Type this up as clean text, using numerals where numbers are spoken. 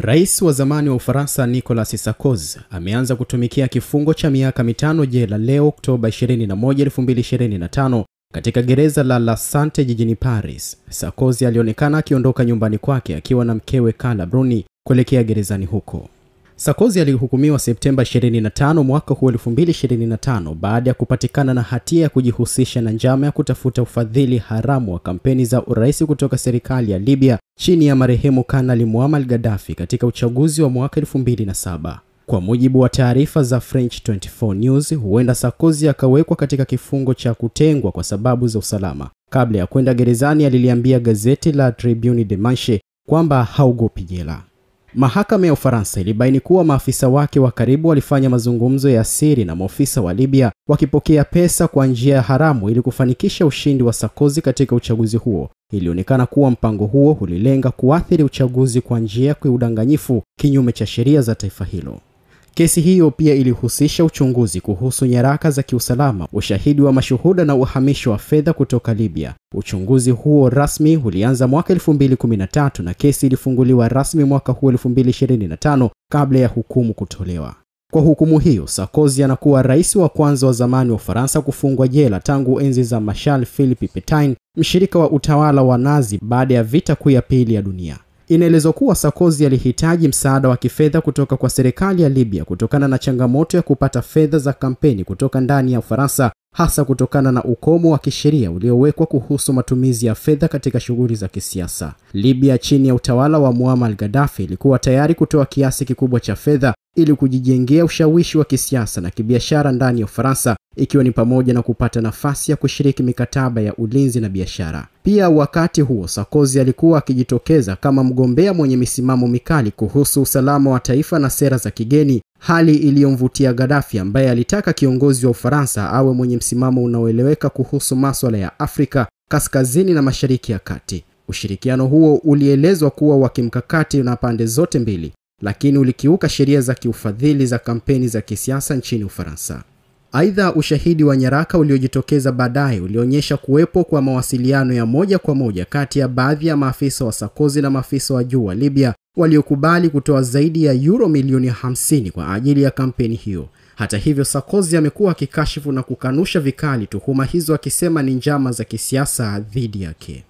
Rais wa zamani wa Ufaransa Nicolas Sarkozy ameanza kutumikia kifungo cha miaka 5 jela leo Oktoba 21, 2025 katika gereza la La Santé jijini Paris. Sarkozy alionekana akiondoka nyumbani kwake akiwa na mkewe Carla Bruni kuelekea gerezani huko. Sarkozy alihukumiwa Septemba 25 mwaka 2025 baada ya kupatikana na hatia ya kujihusisha na njama ya kutafuta ufadhili haramu wa kampeni za urais kutoka serikali ya Libya chini ya marehemu Kanali Muammar Gaddafi katika uchaguzi wa mwaka 2007. Kwa mujibu wa taarifa za French 24 News, huenda Sarkozy akawekwa katika kifungo cha kutengwa kwa sababu za usalama. Kabla ya kwenda gerezani, aliliambia gazeti la Tribune de Manche kwamba haogopi jela. Mahakama ya Ufaransa ilibaini kuwa maafisa wake wa karibu walifanya mazungumzo ya siri na maafisa wa Libya wakipokea pesa kwa njia haramu ili kufanikisha ushindi wa Sarkozy katika uchaguzi huo. Ilionekana kuwa mpango huo ulilenga kuathiri uchaguzi kwa njia ya udanganyifu kinyume cha sheria za taifa hilo. Kesi hiyo pia ilihusisha uchunguzi kuhusu nyaraka za kiusalama, ushahidi wa mashuhuda na uhamisho wa fedha kutoka Libya. Uchunguzi huo rasmi ulianza mwaka 2013 na kesi ilifunguliwa rasmi mwaka 2025 kabla ya hukumu kutolewa. Kwa hukumu hiyo, Sarkozy anakuwa rais wa kwanza wa zamani wa Ufaransa kufungwa jela tangu enzi za Marshal Philippe Pétain, mshirika wa utawala wa Nazi baada ya vita kuu ya pili ya dunia. Inaelezwa kuwa Sarkozy alihitaji msaada wa kifedha kutoka kwa serikali ya Libya kutokana na changamoto ya kupata fedha za kampeni kutoka ndani ya Ufaransa, hasa kutokana na ukomo wa kisheria uliowekwa kuhusu matumizi ya fedha katika shughuli za kisiasa. Libya chini ya utawala wa Muammar Gaddafi ilikuwa tayari kutoa kiasi kikubwa cha fedha ili kujijengea ushawishi wa kisiasa na kibiashara ndani ya Ufaransa, ikiwa ni pamoja na kupata nafasi ya kushiriki mikataba ya ulinzi na biashara. Pia wakati huo Sarkozy alikuwa akijitokeza kama mgombea mwenye misimamo mikali kuhusu usalama wa taifa na sera za kigeni, hali iliyomvutia Gaddafi ambaye alitaka kiongozi wa Ufaransa awe mwenye msimamo unaoeleweka kuhusu masuala ya Afrika Kaskazini na Mashariki ya Kati. Ushirikiano huo ulielezwa kuwa wa kimkakati na pande zote mbili, lakini ulikiuka sheria za kiufadhili za kampeni za kisiasa nchini Ufaransa. Aidha, ushahidi wa nyaraka uliojitokeza baadaye ulionyesha kuwepo kwa mawasiliano ya moja kwa moja kati ya baadhi ya maafisa wa Sarkozy na maafisa wa juu wa Libya waliokubali kutoa zaidi ya euro milioni 50 kwa ajili ya kampeni hiyo. Hata hivyo, Sarkozy amekuwa akikashifu na kukanusha vikali tuhuma hizo, akisema ni njama za kisiasa dhidi yake.